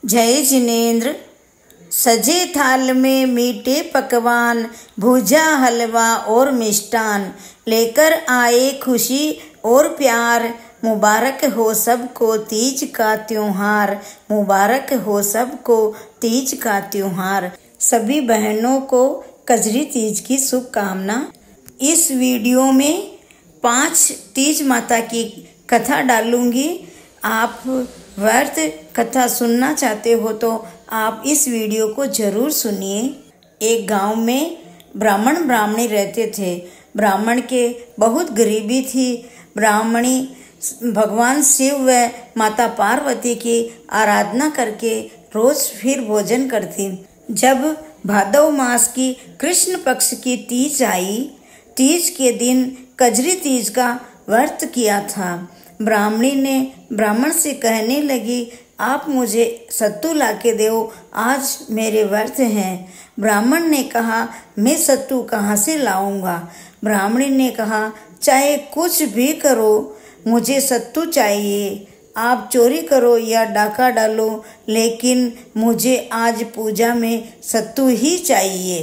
जय जिनेंद्र। सजे थाल में मीठे पकवान, भुजा हलवा और मिष्ठान, लेकर आए खुशी और प्यार। मुबारक हो सबको तीज का त्योहार, मुबारक हो सबको तीज का त्योहार। सभी बहनों को कजरी तीज की शुभकामना। इस वीडियो में 5 तीज माता की कथा डालूंगी। आप व्रत कथा सुनना चाहते हो तो आप इस वीडियो को ज़रूर सुनिए। एक गांव में ब्राह्मण ब्राह्मणी रहते थे। ब्राह्मण के बहुत गरीबी थी। ब्राह्मणी भगवान शिव व माता पार्वती की आराधना करके रोज फिर भोजन करती। जब भादव मास की कृष्ण पक्ष की तीज आई, तीज के दिन कजरी तीज का व्रत किया था। ब्राह्मणी ने ब्राह्मण से कहने लगी, आप मुझे सत्तू लाके दो, आज मेरे व्रत हैं। ब्राह्मण ने कहा, मैं सत्तू कहाँ से लाऊंगा। ब्राह्मणी ने कहा, चाहे कुछ भी करो, मुझे सत्तू चाहिए। आप चोरी करो या डाका डालो, लेकिन मुझे आज पूजा में सत्तू ही चाहिए।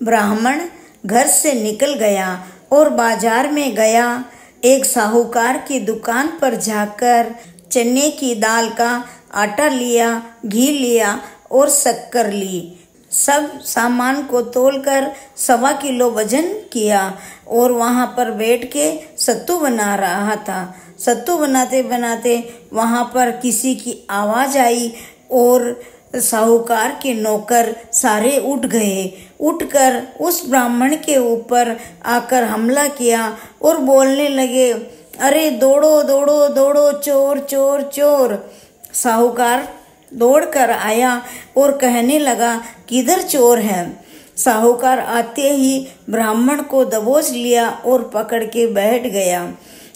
ब्राह्मण घर से निकल गया और बाजार में गया। एक साहूकार की दुकान पर जाकर चने की दाल का आटा लिया, घी लिया और शक्कर ली। सब सामान को तोलकर 1.25 किलो वजन किया और वहाँ पर बैठ के सत्तू बना रहा था। सत्तू बनाते बनाते वहाँ पर किसी की आवाज़ आई और साहूकार के नौकर सारे उठ गए। उठकर उस ब्राह्मण के ऊपर आकर हमला किया और बोलने लगे, अरे दौड़ो दौड़ो दौड़ो, चोर चोर चोर। साहूकार दौड़कर आया और कहने लगा, किधर चोर है। साहूकार आते ही ब्राह्मण को दबोच लिया और पकड़ के बैठ गया।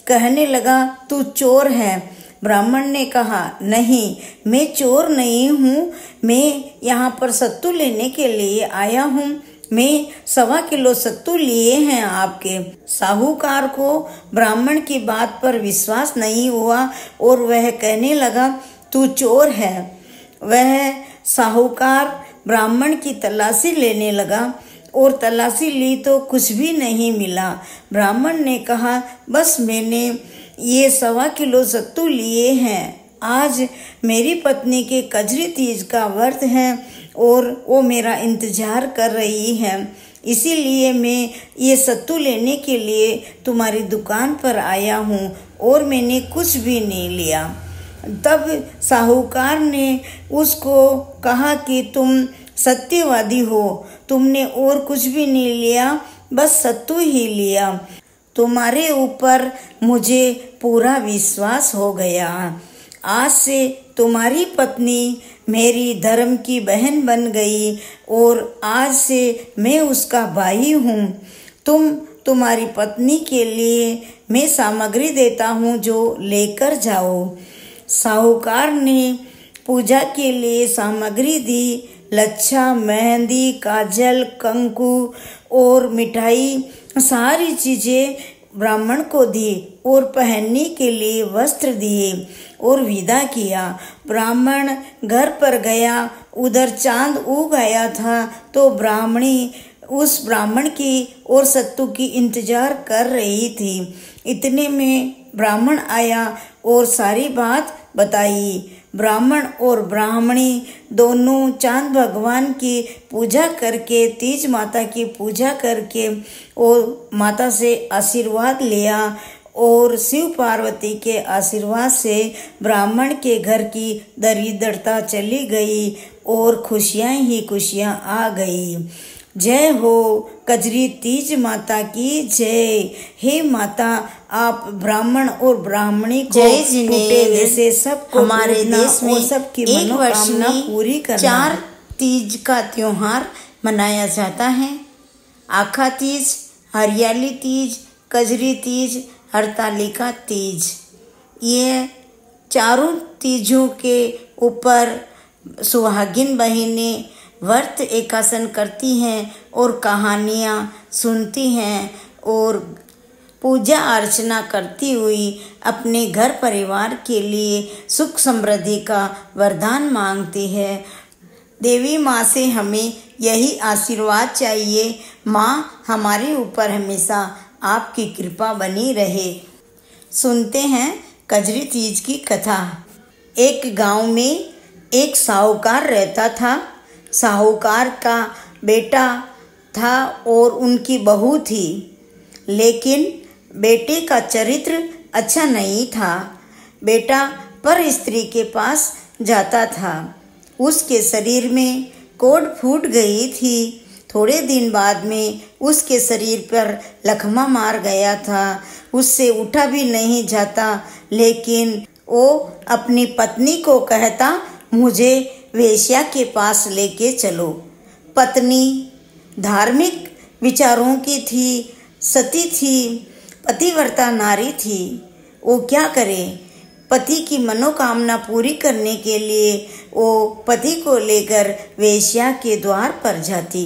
कहने लगा, तू चोर है। ब्राह्मण ने कहा, नहीं, मैं चोर नहीं हूँ, मैं यहाँ पर सत्तू लेने के लिए आया हूँ। मैं 1.25 किलो सत्तू लिए हैं आपके। साहूकार को ब्राह्मण की बात पर विश्वास नहीं हुआ और वह कहने लगा, तू चोर है। वह साहूकार ब्राह्मण की तलाशी लेने लगा और तलाशी ली तो कुछ भी नहीं मिला। ब्राह्मण ने कहा, बस मैंने ये 1.25 किलो सत्तू लिए हैं। आज मेरी पत्नी के कजरी तीज का व्रत है और वो मेरा इंतजार कर रही है, इसीलिए मैं ये सत्तू लेने के लिए तुम्हारी दुकान पर आया हूँ और मैंने कुछ भी नहीं लिया। तब साहूकार ने उसको कहा कि तुम सत्यवादी हो, तुमने और कुछ भी नहीं लिया, बस सत्तू ही लिया। तुम्हारे ऊपर मुझे पूरा विश्वास हो गया। आज से तुम्हारी पत्नी मेरी धर्म की बहन बन गई और आज से मैं उसका भाई हूँ। तुम्हारी पत्नी के लिए मैं सामग्री देता हूँ, जो लेकर जाओ। साहूकार ने पूजा के लिए सामग्री दी। लच्छा, मेहंदी, काजल, कंकु और मिठाई, सारी चीज़ें ब्राह्मण को दी और पहनने के लिए वस्त्र दिए और विदा किया। ब्राह्मण घर पर गया। उधर चांद उग गया था तो ब्राह्मणी उस ब्राह्मण की और सत्तू की इंतजार कर रही थी। इतने में ब्राह्मण आया और सारी बात बताई। ब्राह्मण और ब्राह्मणी दोनों चांद भगवान की पूजा करके, तीज माता की पूजा करके और माता से आशीर्वाद लिया और शिव पार्वती के आशीर्वाद से ब्राह्मण के घर की दरिद्रता चली गई और खुशियाँ ही खुशियाँ आ गई। जय हो कजरी तीज माता की जय। हे माता, आप ब्राह्मण और ब्राह्मणी को टूटे जैसे सबको हमारे देश में सबकी एक वर्ष मनोकामना में पूरी करना। 4 तीज का त्योहार मनाया जाता है। आखा तीज, हरियाली तीज, कजरी तीज, हरतालिका तीज। ये चारों तीजों के ऊपर सुहागिन बहनें व्रत एकासन करती हैं और कहानियाँ सुनती हैं और पूजा अर्चना करती हुई अपने घर परिवार के लिए सुख समृद्धि का वरदान मांगती है। देवी माँ से हमें यही आशीर्वाद चाहिए, माँ हमारे ऊपर हमेशा आपकी कृपा बनी रहे। सुनते हैं कजरी तीज की कथा। एक गांव में एक साहूकार रहता था। साहूकार का बेटा था और उनकी बहू थी, लेकिन बेटे का चरित्र अच्छा नहीं था। बेटा पर स्त्री के पास जाता था। उसके शरीर में कोढ़ फूट गई थी। थोड़े दिन बाद में उसके शरीर पर लकवा मार गया था। उससे उठा भी नहीं जाता, लेकिन वो अपनी पत्नी को कहता, मुझे वेश्या के पास लेके चलो। पत्नी धार्मिक विचारों की थी, सती थी, पतिव्रता नारी थी। वो क्या करे? पति की मनोकामना पूरी करने के लिए वो पति को लेकर वेश्या के द्वार पर जाती।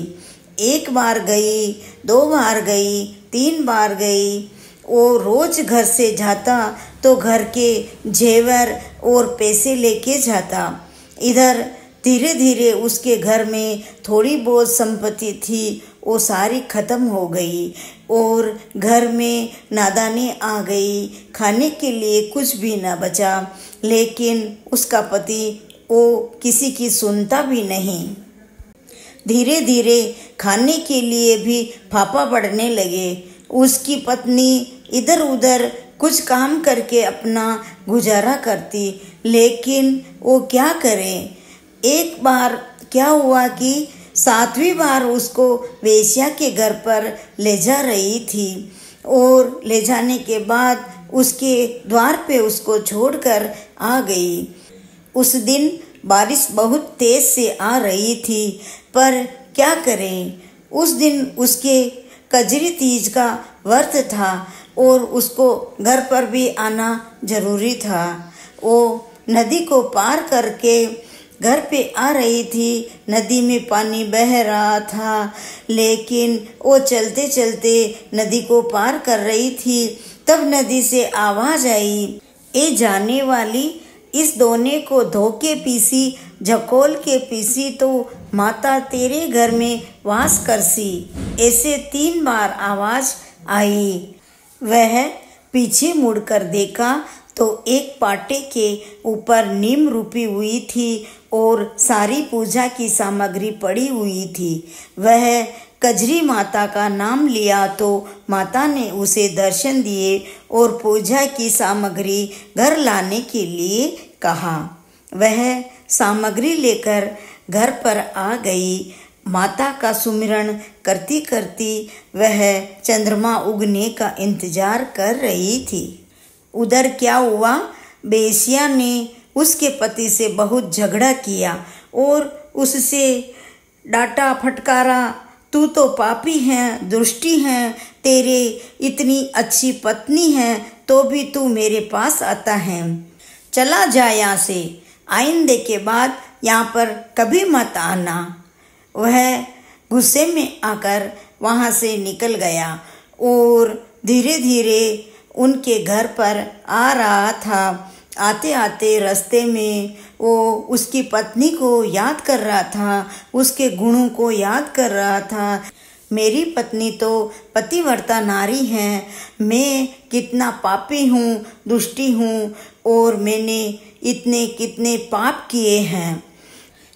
एक बार गई, 2 बार गई, 3 बार गई। वो रोज घर से जाता तो घर के जेवर और पैसे लेके जाता। इधर धीरे धीरे उसके घर में थोड़ी बहुत संपत्ति थी, वो सारी खत्म हो गई और घर में नादानी आ गई। खाने के लिए कुछ भी न बचा, लेकिन उसका पति वो किसी की सुनता भी नहीं। धीरे धीरे खाने के लिए भी फाफा पड़ने लगे। उसकी पत्नी इधर उधर कुछ काम करके अपना गुजारा करती, लेकिन वो क्या करे? एक बार क्या हुआ कि 7वीं बार उसको वेश्या के घर पर ले जा रही थी और ले जाने के बाद उसके द्वार पे उसको छोड़कर आ गई। उस दिन बारिश बहुत तेज से आ रही थी, पर क्या करें? उस दिन उसके कजरी तीज का व्रत था और उसको घर पर भी आना जरूरी था। वो नदी को पार करके घर पे आ रही थी। नदी में पानी बह रहा था, लेकिन वो चलते चलते नदी को पार कर रही थी। तब नदी से आवाज आई, ए जाने वाली, इस दोने को धो के पीसी, झकोल के पीसी तो माता तेरे घर में वास करसी। ऐसे 3 बार आवाज आई। वह पीछे मुड़कर देखा तो एक पाटे के ऊपर नीम रूपी हुई थी और सारी पूजा की सामग्री पड़ी हुई थी। वह कजरी माता का नाम लिया तो माता ने उसे दर्शन दिए और पूजा की सामग्री घर लाने के लिए कहा। वह सामग्री लेकर घर पर आ गई। माता का सुमिरन करती करती वह चंद्रमा उगने का इंतजार कर रही थी। उधर क्या हुआ? वेश्या ने उसके पति से बहुत झगड़ा किया और उससे डांटा फटकारा, तू तो पापी है, दुष्टी है, तेरे इतनी अच्छी पत्नी है तो भी तू मेरे पास आता है, चला जा यहाँ से, आइंदे के बाद यहाँ पर कभी मत आना। वह गुस्से में आकर वहाँ से निकल गया और धीरे धीरे उनके घर पर आ रहा था। आते आते रास्ते में वो उसकी पत्नी को याद कर रहा था, उसके गुणों को याद कर रहा था। मेरी पत्नी तो पतिव्रता नारी है, मैं कितना पापी हूँ, दुष्टी हूँ और मैंने इतने कितने पाप किए हैं।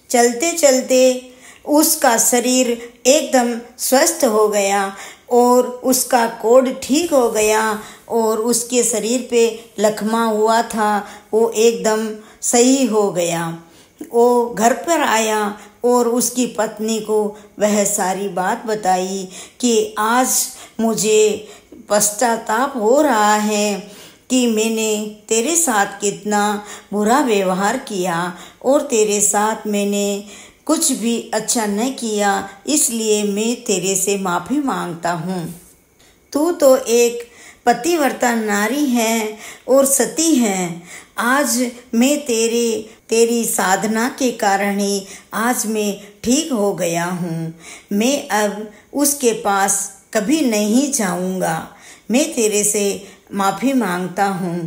चलते चलते उसका शरीर एकदम स्वस्थ हो गया और उसका कोढ़ ठीक हो गया और उसके शरीर पे लकवा हुआ था वो एकदम सही हो गया। वो घर पर आया और उसकी पत्नी को वह सारी बात बताई कि आज मुझे पश्चाताप हो रहा है कि मैंने तेरे साथ कितना बुरा व्यवहार किया और तेरे साथ मैंने कुछ भी अच्छा न किया, इसलिए मैं तेरे से माफ़ी मांगता हूँ। तू तो एक पतिव्रता नारी है और सती है। आज मैं तेरी साधना के कारण ही आज मैं ठीक हो गया हूँ। मैं अब उसके पास कभी नहीं जाऊँगा। मैं तेरे से माफ़ी मांगता हूँ।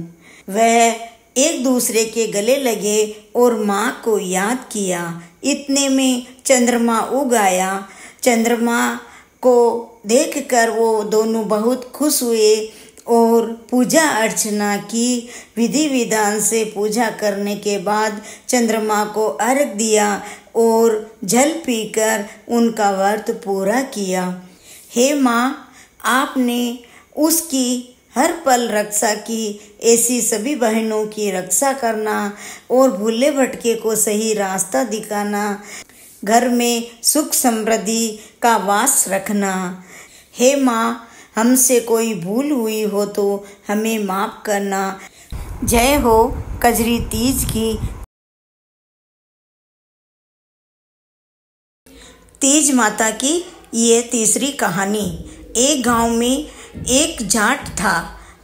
वह एक दूसरे के गले लगे और माँ को याद किया। इतने में चंद्रमा उग आया। चंद्रमा को देखकर वो दोनों बहुत खुश हुए और पूजा अर्चना की। विधि विधान से पूजा करने के बाद चंद्रमा को अर्घ दिया और जल पीकर उनका व्रत पूरा किया। हे माँ, आपने उसकी हर पल रक्षा की। ऐसी सभी बहनों की रक्षा करना और भूले भटके को सही रास्ता दिखाना, घर में सुख समृद्धि का वास रखना। हे माँ, हमसे कोई भूल हुई हो तो हमें माफ़ करना। जय हो कजरी तीज की। तीज माता की ये तीसरी कहानी। एक गांव में एक जाट था।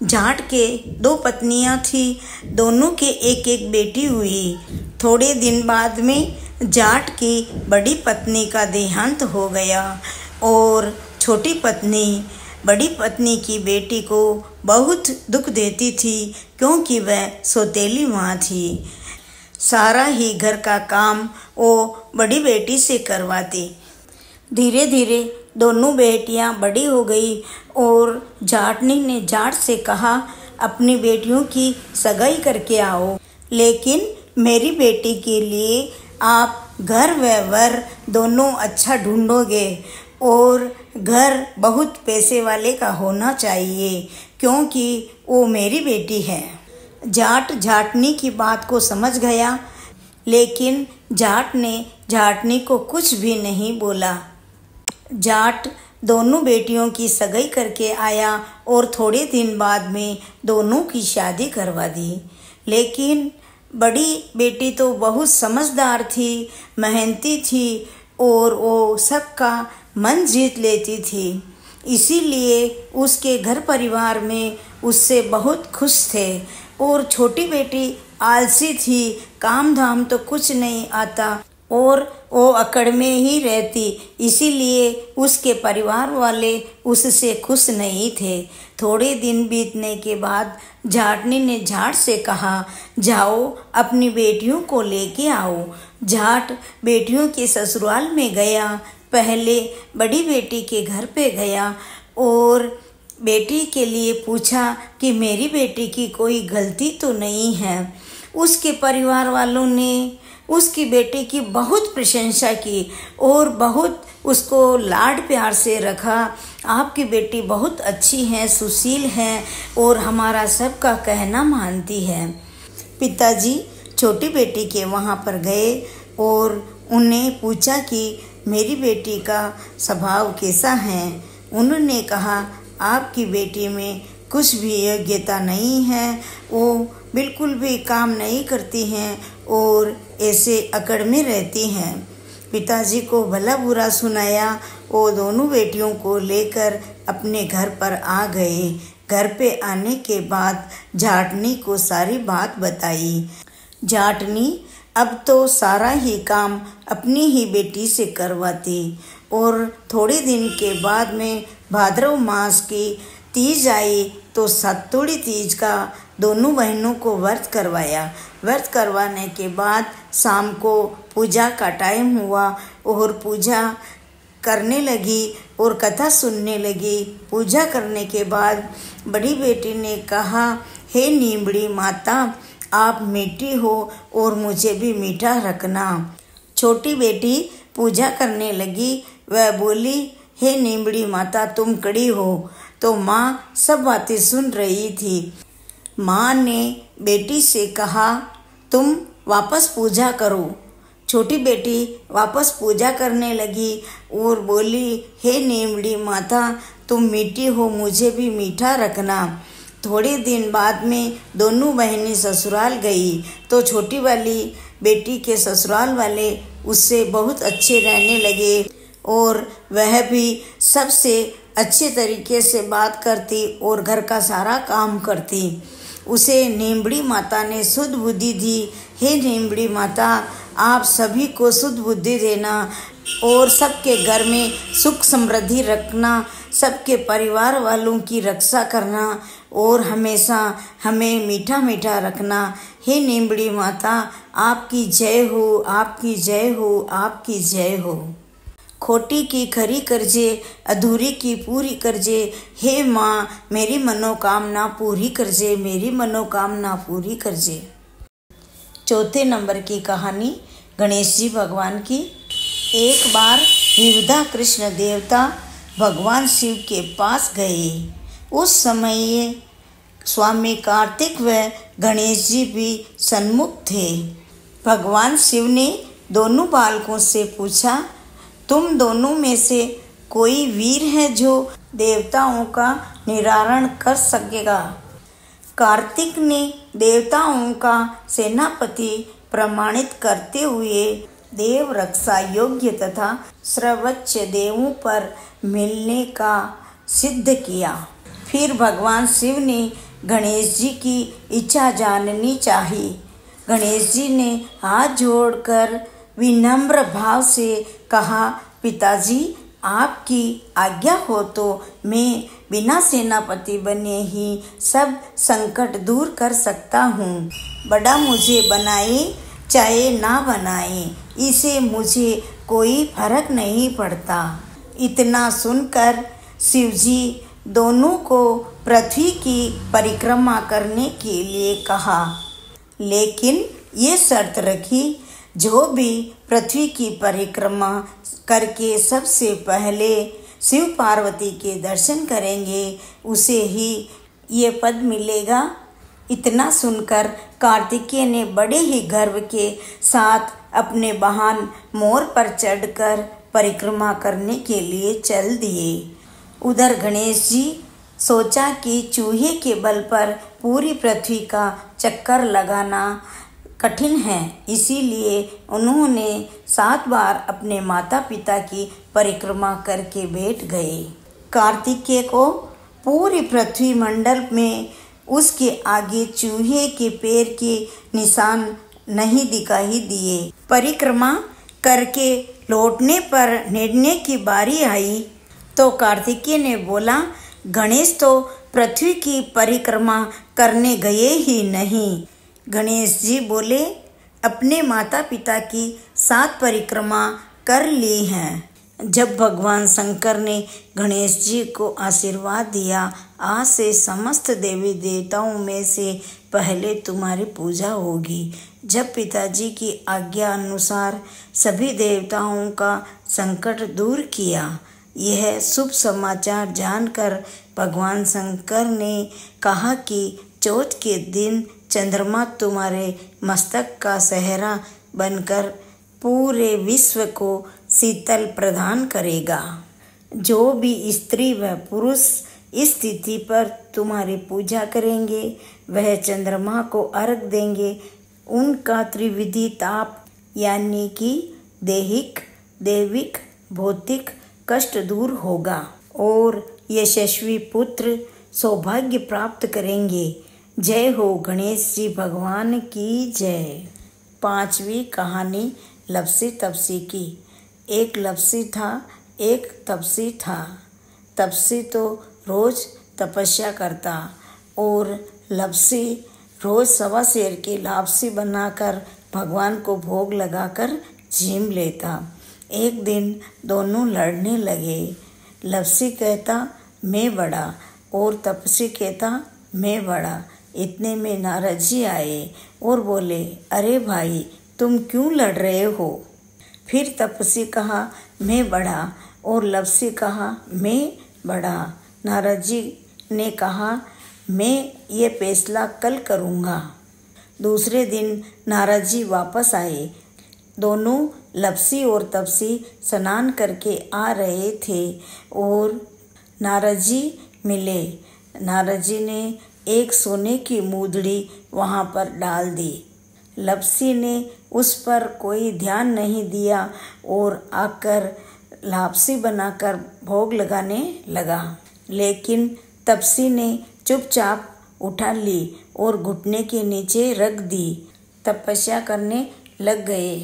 जाट के 2 पत्नियां थी। दोनों के एक एक बेटी हुई। थोड़े दिन बाद में जाट की बड़ी पत्नी का देहांत हो गया और छोटी पत्नी बड़ी पत्नी की बेटी को बहुत दुख देती थी, क्योंकि वह सौतेली माँ थी। सारा ही घर का काम वो बड़ी बेटी से करवाती। धीरे धीरे दोनों बेटियां बड़ी हो गई और जाटनी ने जाट से कहा, अपनी बेटियों की सगाई करके आओ, लेकिन मेरी बेटी के लिए आप घर व वर दोनों अच्छा ढूंढोगे और घर बहुत पैसे वाले का होना चाहिए, क्योंकि वो मेरी बेटी है। जाट जाटनी की बात को समझ गया, लेकिन जाट ने जाटनी को कुछ भी नहीं बोला। जाट दोनों बेटियों की सगाई करके आया और थोड़े दिन बाद में दोनों की शादी करवा दी। लेकिन बड़ी बेटी तो बहुत समझदार थी, मेहनती थी और वो सबका मन जीत लेती थी। इसीलिए उसके घर परिवार में उससे बहुत खुश थे। और छोटी बेटी आलसी थी, काम धाम तो कुछ नहीं आता और वो अकड़ में ही रहती। इसीलिए उसके परिवार वाले उससे खुश नहीं थे। थोड़े दिन बीतने के बाद जाटनी ने जाट से कहा, जाओ अपनी बेटियों को लेके आओ। जाट बेटियों के ससुराल में गया। पहले बड़ी बेटी के घर पे गया और बेटी के लिए पूछा कि मेरी बेटी की कोई गलती तो नहीं है। उसके परिवार वालों ने उसकी बेटी की बहुत प्रशंसा की और बहुत उसको लाड प्यार से रखा। आपकी बेटी बहुत अच्छी है, सुशील है और हमारा सबका कहना मानती है। पिताजी छोटी बेटी के वहाँ पर गए और उन्हें पूछा कि मेरी बेटी का स्वभाव कैसा है। उन्होंने कहा, आपकी बेटी में कुछ भी योग्यता नहीं है, वो बिल्कुल भी काम नहीं करती हैं और ऐसे अकड़ में रहती हैं। पिताजी को भला बुरा सुनाया। वो दोनों बेटियों को लेकर अपने घर पर आ गए। घर पे आने के बाद जाटनी को सारी बात बताई। जाटनी अब तो सारा ही काम अपनी ही बेटी से करवाती और थोड़े दिन के बाद में भाद्रव मास की तीज आई तो सतुड़ी तीज का दोनों बहनों को व्रत करवाया। व्रत करवाने के बाद शाम को पूजा का टाइम हुआ और पूजा करने लगी और कथा सुनने लगी। पूजा करने के बाद बड़ी बेटी ने कहा, हे नीमड़ी माता, आप मीठी हो और मुझे भी मीठा रखना। छोटी बेटी पूजा करने लगी। वह बोली, हे नीमड़ी माता, तुम कड़ी हो। तो माँ सब बातें सुन रही थी। माँ ने बेटी से कहा, तुम वापस पूजा करो। छोटी बेटी वापस पूजा करने लगी और बोली, हे नीमड़ी माता, तुम मीठी हो, मुझे भी मीठा रखना। थोड़े दिन बाद में दोनों बहनें ससुराल गई तो छोटी वाली बेटी के ससुराल वाले उससे बहुत अच्छे रहने लगे और वह भी सबसे अच्छे तरीके से बात करती और घर का सारा काम करती। उसे नीमड़ी माता ने शुद्ध बुद्धि दी। हे नीमड़ी माता, आप सभी को शुद्ध बुद्धि देना और सबके घर में सुख समृद्धि रखना, सबके परिवार वालों की रक्षा करना और हमेशा हमें मीठा मीठा रखना। हे नीमड़ी माता, आपकी जय हो, आपकी जय हो, आपकी जय हो। खोटी की खरी करजे, अधूरी की पूरी करजे। हे माँ, मेरी मनोकामना पूरी करजे, मेरी मनोकामना पूरी करजे। चौथे नंबर की कहानी गणेश जी भगवान की। एक बार विविधा कृष्ण देवता भगवान शिव के पास गए। उस समय स्वामी कार्तिक व गणेश जी भी सन्मुख थे। भगवान शिव ने दोनों बालकों से पूछा, तुम दोनों में से कोई वीर है जो देवताओं का निवारण कर सकेगा? कार्तिक ने देवताओं का सेनापति प्रमाणित करते हुए देव रक्षा योग्य तथा सर्वोच्च देवों पर मिलने का सिद्ध किया। फिर भगवान शिव ने गणेश जी की इच्छा जाननी चाहिए। गणेश जी ने हाथ जोड़कर विनम्र भाव से कहा, पिताजी, आपकी आज्ञा हो तो मैं बिना सेनापति बने ही सब संकट दूर कर सकता हूँ। बड़ा मुझे बनाए चाहे ना बनाए, इसे मुझे कोई फर्क नहीं पड़ता। इतना सुनकर शिवजी दोनों को पृथ्वी की परिक्रमा करने के लिए कहा, लेकिन ये शर्त रखी, जो भी पृथ्वी की परिक्रमा करके सबसे पहले शिव पार्वती के दर्शन करेंगे उसे ही ये पद मिलेगा। इतना सुनकर कार्तिकेय ने बड़े ही गर्व के साथ अपने वाहन मोर पर चढ़कर परिक्रमा करने के लिए चल दिए। उधर गणेश जी सोचा कि चूहे के बल पर पूरी पृथ्वी का चक्कर लगाना कठिन है, इसीलिए उन्होंने 7 बार अपने माता पिता की परिक्रमा करके बैठ गए। कार्तिकेय को पूरी पृथ्वी मंडल में उसके आगे चूहे के पैर के निशान नहीं दिखाई दिए। परिक्रमा करके लौटने पर निर्णय की बारी आई तो कार्तिकेय ने बोला, गणेश तो पृथ्वी की परिक्रमा करने गए ही नहीं। गणेश जी बोले, अपने माता पिता की 7 परिक्रमा कर ली हैं। जब भगवान शंकर ने गणेश जी को आशीर्वाद दिया, आज से समस्त देवी देवताओं में से पहले तुम्हारी पूजा होगी। जब पिताजी की आज्ञा अनुसार सभी देवताओं का संकट दूर किया। यह शुभ समाचार जानकर भगवान शंकर ने कहा कि चौथ के दिन चंद्रमा तुम्हारे मस्तक का सेहरा बनकर पूरे विश्व को शीतल प्रदान करेगा। जो भी स्त्री व पुरुष इस तिथि पर तुम्हारी पूजा करेंगे वह चंद्रमा को अर्घ देंगे। उनका त्रिविधि ताप यानी कि दैहिक, दैविक, भौतिक कष्ट दूर होगा और यशस्वी पुत्र सौभाग्य प्राप्त करेंगे। जय हो गणेश जी भगवान की जय। 5वीं कहानी लपसी तपसी की। एक लपसी था, एक तपसी था। तपसी तो रोज तपस्या करता और लपसी रोज 1.25 सेर की लापसी बनाकर भगवान को भोग लगाकर झीम लेता। एक दिन दोनों लड़ने लगे। लपसी कहता, मैं बड़ा, और तपसी कहता, मैं बड़ा। इतने में नारद जी आए और बोले, अरे भाई, तुम क्यों लड़ रहे हो? फिर तपसी कहा, मैं बड़ा, और लपसी कहा, मैं बड़ा। नारद जी ने कहा, मैं ये फैसला कल करूँगा। दूसरे दिन नारद जी वापस आए। दोनों लपसी और तपसी स्नान करके आ रहे थे और नारद जी मिले। नारद जी ने एक सोने की मूदड़ी वहाँ पर डाल दी। लपसी ने उस पर कोई ध्यान नहीं दिया और आकर लापसी बनाकर भोग लगाने लगा। लेकिन तपसी ने चुपचाप उठा ली और घुटने के नीचे रख दी। तपस्या करने लग गए।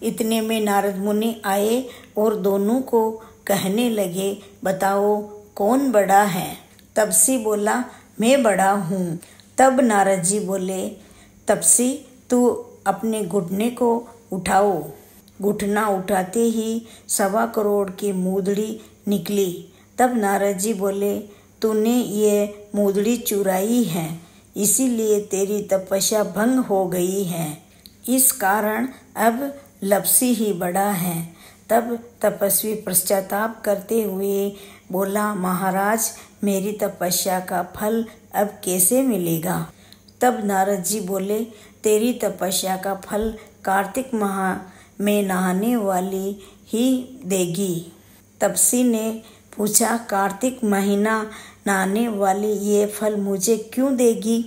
इतने में नारद मुनि आए और दोनों को कहने लगे, बताओ कौन बड़ा है? तपसी बोला, मैं बड़ा हूँ। तब नारद जी बोले, तपसी तू अपने घुटने को उठाओ। घुटना उठाते ही 1.25 करोड़ की मूदड़ी निकली। तब नारद जी बोले, तूने ये मूदड़ी चुराई है, इसीलिए तेरी तपस्या भंग हो गई है। इस कारण अब लपसी ही बड़ा है। तब तपस्वी पश्चाताप करते हुए बोला, महाराज मेरी तपस्या का फल अब कैसे मिलेगा? तब नारद जी बोले, तेरी तपस्या का फल कार्तिक माह में नहाने वाली ही देगी। तपसी ने पूछा, कार्तिक महीना नहाने वाली ये फल मुझे क्यों देगी?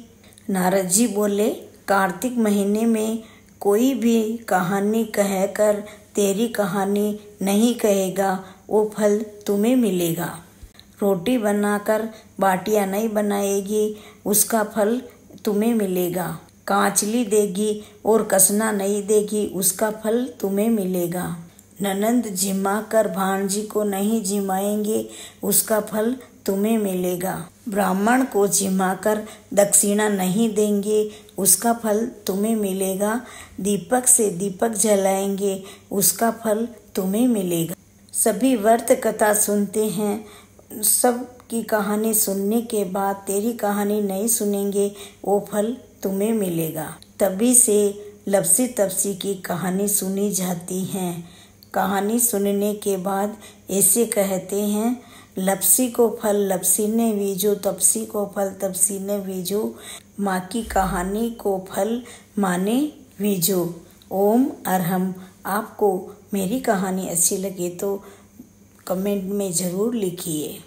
नारद जी बोले, कार्तिक महीने में कोई भी कहानी कहकर तेरी कहानी नहीं कहेगा, वो फल तुम्हें मिलेगा। रोटी बनाकर बाटियाँ नहीं बनाएगी, उसका फल तुम्हें मिलेगा। कांचली देगी और कसना नहीं देगी, उसका फल तुम्हें मिलेगा। ननंद जिमा कर भांजी को नहीं जिमाएंगे, उसका फल तुम्हें मिलेगा। ब्राह्मण को जिमा कर दक्षिणा नहीं देंगे, उसका फल तुम्हें मिलेगा। दीपक से दीपक जलाएंगे, उसका फल तुम्हें मिलेगा। सभी व्रत कथा सुनते हैं, सब की कहानी सुनने के बाद तेरी कहानी नहीं सुनेंगे, वो फल तुम्हें मिलेगा। तभी से लपसी तपसी की कहानी सुनी जाती है। कहानी सुनने के बाद ऐसे कहते हैं, लपसी को फल लपसी ने बीजो, तपसी को फल तपसी ने बीजो, माँ की कहानी को फल माँ ने बीजो। ओम अरहम। आपको मेरी कहानी अच्छी लगे तो कमेंट में ज़रूर लिखिए।